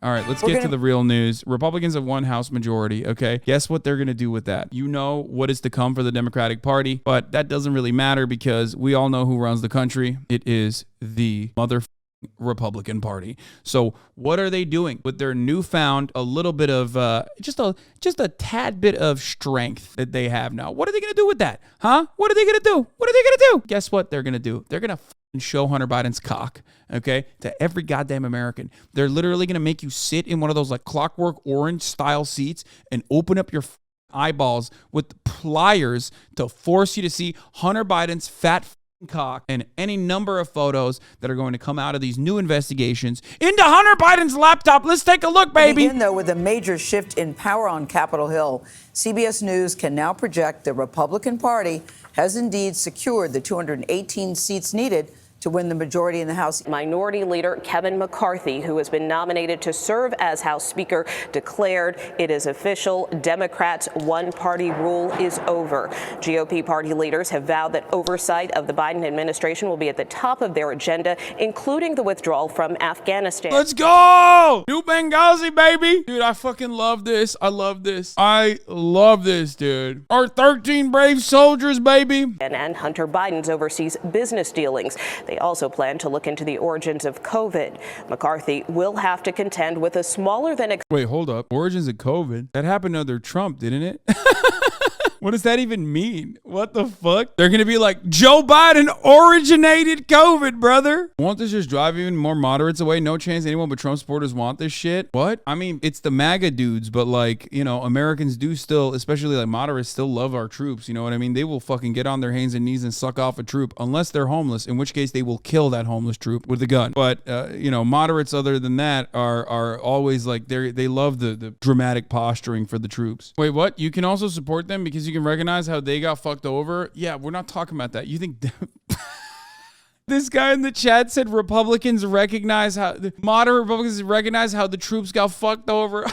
All right, let's get to the real news. Republicans have won House majority, okay? Guess what they're going to do with that? You know what is to come for the Democratic Party, but that doesn't really matter because we all know who runs the country. It is the Republican Party. So what are they doing with their newfound a little bit of just a tad bit of strength that they have now? What are they going to do with that? Huh? What are they going to do? What are they going to do? Guess what they're going to do? They're going to show Hunter Biden's cock, okay, to every goddamn American. They're literally going to make you sit in one of those like Clockwork Orange style seats and open up your eyeballs with pliers to force you to see Hunter Biden's fat cock and any number of photos that are going to come out of these new investigations into Hunter Biden's laptop. Let's take a look, baby. Begin, though, with a major shift in power on Capitol Hill. CBS News can now project the Republican Party has indeed secured the 218 seats needed to win the majority in the House. Minority Leader Kevin McCarthy, who has been nominated to serve as House Speaker, declared it is official. Democrats' one-party rule is over. GOP party leaders have vowed that oversight of the Biden administration will be at the top of their agenda, including the withdrawal from Afghanistan. Let's go! New Benghazi, baby! Dude, I fucking love this. I love this. I love this, dude. Our 13 brave soldiers, baby. And Hunter Biden's overseas business dealings. They also plan to look into the origins of COVID. McCarthy will have to contend with a smaller than... Wait, hold up. Origins of COVID? That happened under Trump, didn't it? What does that even mean? What the fuck? They're going to be like, Joe Biden originated COVID, brother. Won't this just drive even more moderates away? No chance anyone but Trump supporters want this shit. What? I mean, it's the MAGA dudes, but like, you know, Americans do still, especially like moderates, still love our troops. You know what I mean? They will fucking get on their hands and knees and suck off a troop unless they're homeless, in which case they will kill that homeless troop with a gun. But, you know, moderates other than that are always like, they love the dramatic posturing for the troops. Wait, what? You can also support them because you can recognize how they got fucked over? Yeah, we're not talking about that. You think... This guy in the chat said Republicans recognize how... Moderate Republicans recognize how the troops got fucked over.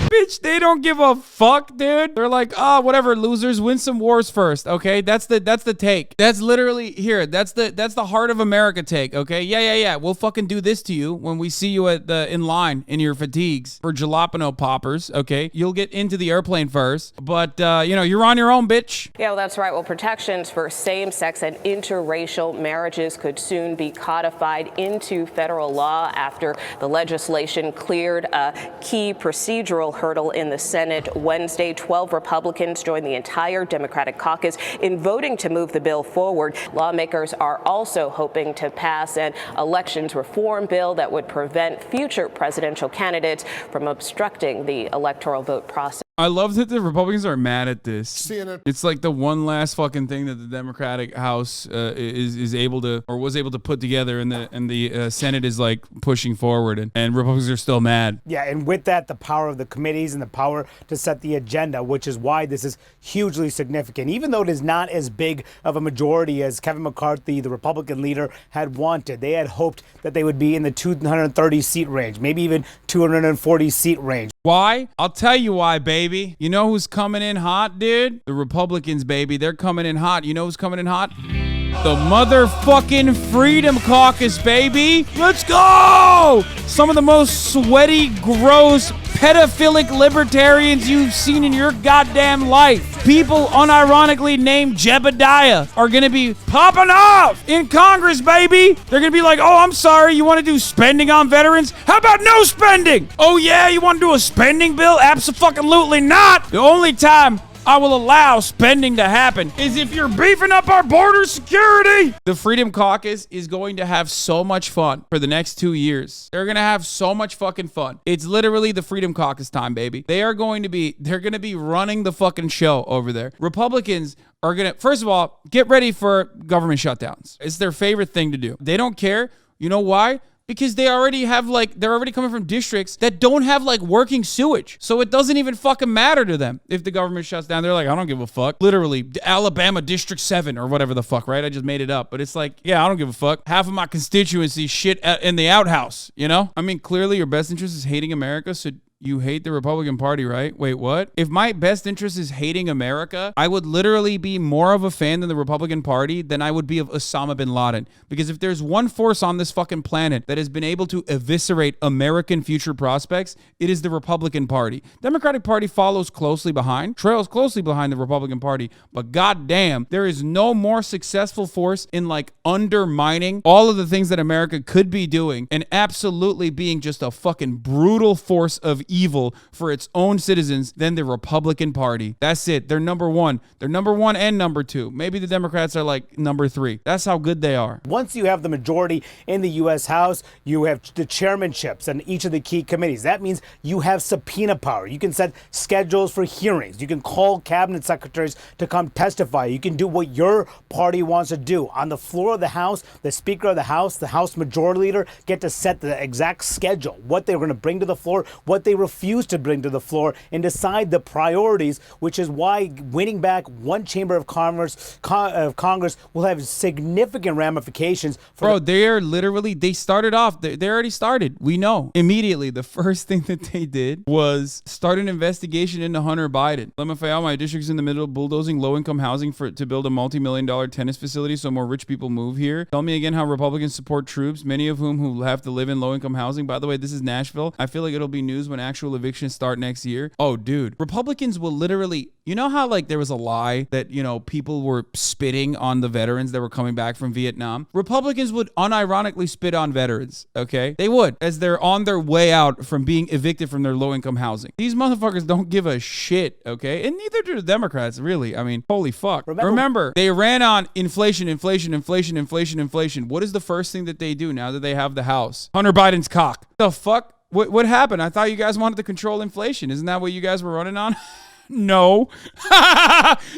Bitch, they don't give a fuck, dude. They're like, oh, whatever, losers, win some wars first, okay? That's the take. That's literally here. That's the heart of America take, okay? Yeah. We'll fucking do this to you when we see you at in line in your fatigues for jalapeno poppers, okay? You'll get into the airplane first, but you know, you're on your own, bitch. Yeah, well, that's right. Well, protections for same-sex and interracial marriages could soon be codified into federal law after the legislation cleared a key procedural hurdle in the Senate Wednesday. 12 Republicans joined the entire Democratic caucus in voting to move the bill forward. Lawmakers are also hoping to pass an elections reform bill that would prevent future presidential candidates from obstructing the electoral vote process. I love that the Republicans are mad at this. It's like the one last fucking thing that the Democratic House is able to, or was able to put together, and the Senate is like pushing forward, and Republicans are still mad. Yeah, and with that, the power of the committees and the power to set the agenda, which is why this is hugely significant. Even though it is not as big of a majority as Kevin McCarthy, the Republican leader, had wanted. They had hoped that they would be in the 230 seat range, maybe even 240 seat range. Why? I'll tell you why, baby. You know who's coming in hot, dude? The Republicans, baby. They're coming in hot. You know who's coming in hot? The motherfucking Freedom Caucus, baby. Let's go! Some of the most sweaty, gross, pedophilic libertarians you've seen in your goddamn life. People unironically named Jebediah are going to be popping off in Congress, baby. They're going to be like, oh, I'm sorry, you want to do spending on veterans? How about no spending? Oh, yeah, you want to do a spending bill? Abso-fucking-lutely not. The only time I will allow spending to happen is if you're beefing up our border security. The Freedom Caucus is going to have so much fun for the next 2 years. They're going to have so much fucking fun. It's literally the Freedom Caucus time, baby. They're going to be running the fucking show over there. Republicans are going to, first of all, get ready for government shutdowns. It's their favorite thing to do. They don't care. You know why? Because they're already coming from districts that don't have like working sewage. So it doesn't even fucking matter to them if the government shuts down. They're like, I don't give a fuck. Literally, Alabama District 7 or whatever the fuck, right? I just made it up. But it's like, yeah, I don't give a fuck. Half of my constituency shit in the outhouse, you know? I mean, clearly your best interest is hating America. So You hate the Republican Party, right? Wait, what? If my best interest is hating America, I would literally be more of a fan than the Republican Party than I would be of Osama bin Laden. Because if there's one force on this fucking planet that has been able to eviscerate American future prospects, it is the Republican Party. Democratic Party follows closely behind, trails closely behind the Republican Party, but goddamn, there is no more successful force in like undermining all of the things that America could be doing and absolutely being just a fucking brutal force of evil for its own citizens than the Republican Party. That's it. They're number one. They're number one and number two. Maybe the Democrats are like number three. That's how good they are. Once you have the majority in the U.S. House, you have the chairmanships and each of the key committees. That means you have subpoena power. You can set schedules for hearings. You can call cabinet secretaries to come testify. You can do what your party wants to do. On the floor of the House, the Speaker of the House Majority Leader get to set the exact schedule, what they're going to bring to the floor, what they refuse to bring to the floor, and decide the priorities, which is why winning back one chamber of Congress will have significant ramifications. Bro, they started off, they already started. We know. Immediately, the first thing that they did was start an investigation into Hunter Biden. LMFAO, my district's in the middle of bulldozing low-income housing to build a multi-million-dollar tennis facility so more rich people move here. Tell me again how Republicans support troops, many of whom who have to live in low-income housing. By the way, this is Nashville. I feel like it'll be news when actual evictions start next year. Oh, dude. Republicans will literally... You know how like there was a lie that, you know, people were spitting on the veterans that were coming back from Vietnam? Republicans would unironically spit on veterans, okay? They would, as they're on their way out from being evicted from their low-income housing. These motherfuckers don't give a shit, okay? And neither do the Democrats, really. I mean, holy fuck. Remember, they ran on inflation. What is the first thing that they do now that they have the House? Hunter Biden's cock. The fuck? What happened? I thought you guys wanted to control inflation. Isn't that what you guys were running on? No.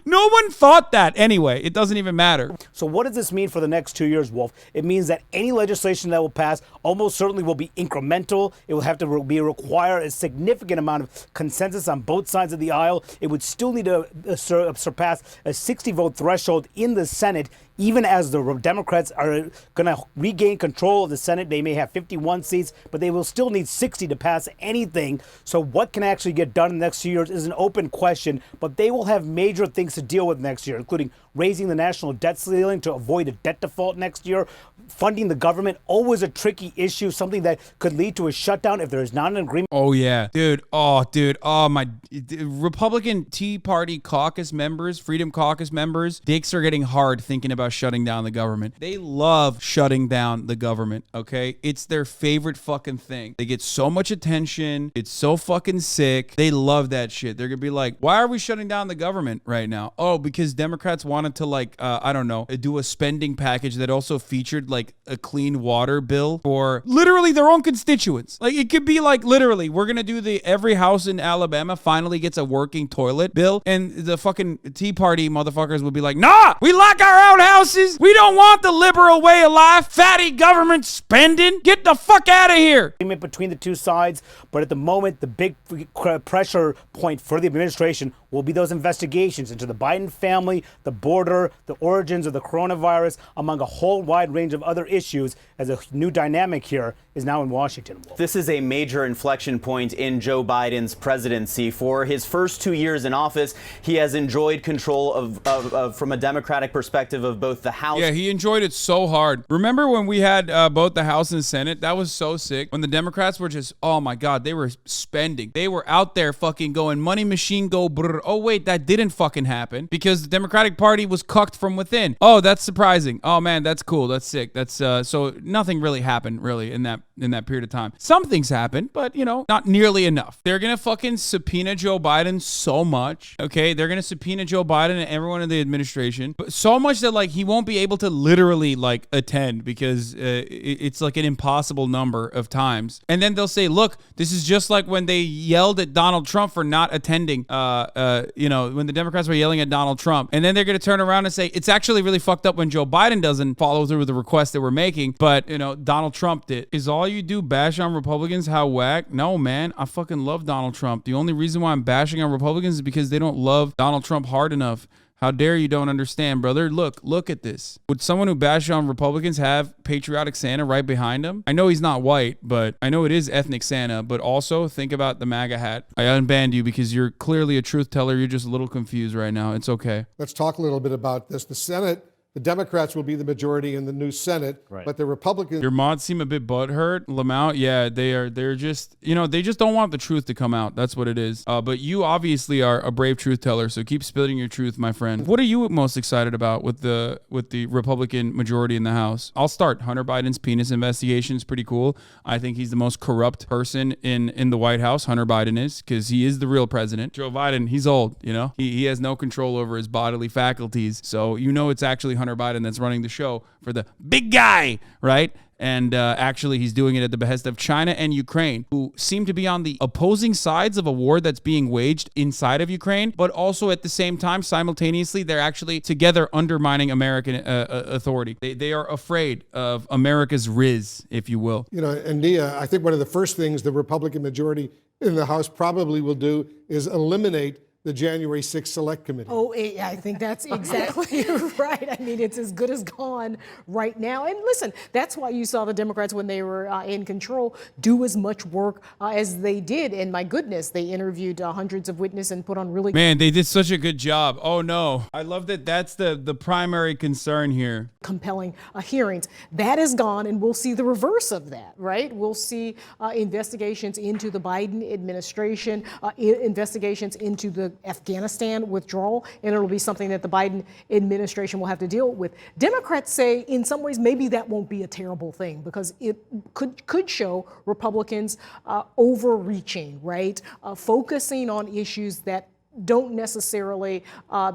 No one thought that. Anyway, it doesn't even matter. So what does this mean for the next 2 years, Wolf? It means that any legislation that will pass almost certainly will be incremental. It will have to require a significant amount of consensus on both sides of the aisle. It would still need to surpass a 60-vote threshold in the Senate. Even as the Democrats are going to regain control of the Senate, they may have 51 seats, but they will still need 60 to pass anything. So what can actually get done in the next few years is an open question, but they will have major things to deal with next year, including raising the national debt ceiling to avoid a debt default next year, funding the government, always a tricky issue, something that could lead to a shutdown if there is not an agreement. Oh, yeah. Dude. Oh, my Republican Tea Party caucus members, Freedom Caucus members, dicks are getting hard thinking about shutting down the government. They love shutting down the government, okay? It's their favorite fucking thing. They get so much attention. It's so fucking sick. They love that shit. They're gonna be like, why are we shutting down the government right now? Oh, because Democrats wanted to like, I don't know, do a spending package that also featured like a clean water bill for literally their own constituents. Like it could be like literally, we're gonna do the every house in Alabama finally gets a working toilet bill, and the fucking Tea Party motherfuckers would be like, nah, we like our own houses. We don't want the liberal way of life. Fatty government spending. Get the fuck out of here. Between the two sides, but at the moment, the big pressure point for the administration will be those investigations into the Biden family, the border, the origins of the coronavirus, among a whole wide range of other issues, as a new dynamic here is now in Washington. This is a major inflection point in Joe Biden's presidency. For his first 2 years in office, he has enjoyed control of from a Democratic perspective, of both the House. Yeah, he enjoyed it so hard. Remember when we had both the House and Senate? That was so sick. When the Democrats were just, oh my God, they were spending. They were out there fucking going, money machine go brr. Oh wait, that didn't fucking happen because the Democratic Party was cucked from within. Oh, that's surprising. Oh man, that's cool. That's sick. That's so nothing really happened really in that period of time. Some things happened, but you know, not nearly enough. They're gonna fucking subpoena Joe Biden so much. Okay, they're gonna subpoena Joe Biden and everyone in the administration, but so much that like he won't be able to literally like attend because it's like an impossible number of times. And then they'll say, look, this is just like when they yelled at Donald Trump for not attending. You know, when the Democrats were yelling at Donald Trump, and then they're gonna turn around and say it's actually really fucked up when Joe Biden doesn't follow through with the request that we're making, but you know, Donald Trump did. Is all you do bash on Republicans? How whack? No, man, I fucking love Donald Trump. The only reason why I'm bashing on Republicans is because they don't love Donald Trump hard enough. How dare you don't understand, brother? Look at this. Would someone who bashes on Republicans have patriotic Santa right behind him? I know he's not white, but I know it is ethnic Santa, but also think about the MAGA hat. I unbanned you because you're clearly a truth teller. You're just a little confused right now. It's okay. Let's talk a little bit about this. The Senate, the Democrats will be the majority in the new Senate, but the Republicans... Your mods seem a bit butthurt. Lamount, yeah, they're just, they just don't want the truth to come out. That's what it is. But you obviously are a brave truth teller, so keep spitting your truth, my friend. What are you most excited about with the Republican majority in the House? I'll start. Hunter Biden's penis investigation is pretty cool. I think he's the most corrupt person in the White House. Hunter Biden is, because he is the real president. Joe Biden, he's old, He has no control over his bodily faculties. So it's actually Hunter Biden that's running the show for the big guy, right? And actually, he's doing it at the behest of China and Ukraine, who seem to be on the opposing sides of a war that's being waged inside of Ukraine, but also at the same time, simultaneously, they're actually together undermining American authority. They are afraid of America's riz, if you will. And Nia, I think one of the first things the Republican majority in the House probably will do is eliminate the January 6th Select Committee. Oh, yeah, I think that's exactly right. I mean, it's as good as gone right now. And listen, that's why you saw the Democrats, when they were in control, do as much work as they did. And my goodness, they interviewed hundreds of witnesses and put on really... Man, they did such a good job. Oh, no. I love that that's the primary concern here. Compelling hearings. That is gone, and we'll see the reverse of that, right? We'll see investigations into the Biden administration, investigations into the Afghanistan withdrawal, and it'll be something that the Biden administration will have to deal with. Democrats say in some ways maybe that won't be a terrible thing, because it could show Republicans overreaching, right? Focusing on issues that don't necessarily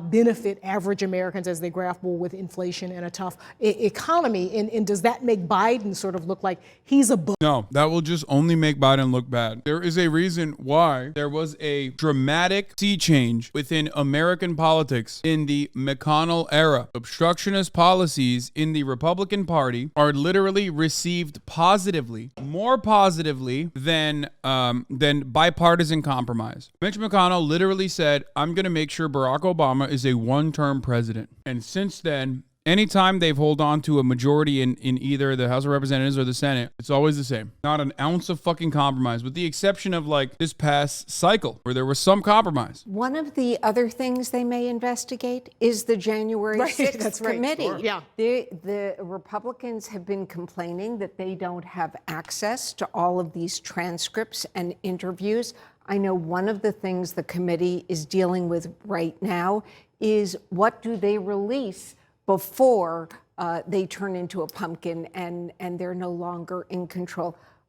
benefit average Americans as they grapple with inflation and a tough economy. And does that make Biden sort of look like he's a... No, that will just only make Biden look bad. There is a reason why there was a dramatic sea change within American politics in the McConnell era. Obstructionist policies in the Republican Party are literally received positively, more positively than bipartisan compromise. Mitch McConnell literally said, I'm going to make sure Barack Obama is a one-term president. And since then, anytime they've held on to a majority in either the House of Representatives or the Senate, it's always the same. Not an ounce of fucking compromise, with the exception of like this past cycle where there was some compromise. One of the other things they may investigate is the January 6th committee. Sure. Yeah. The Republicans have been complaining that they don't have access to all of these transcripts and interviews. I know one of the things the committee is dealing with right now is what do they release before they turn into a pumpkin and they're no longer in control.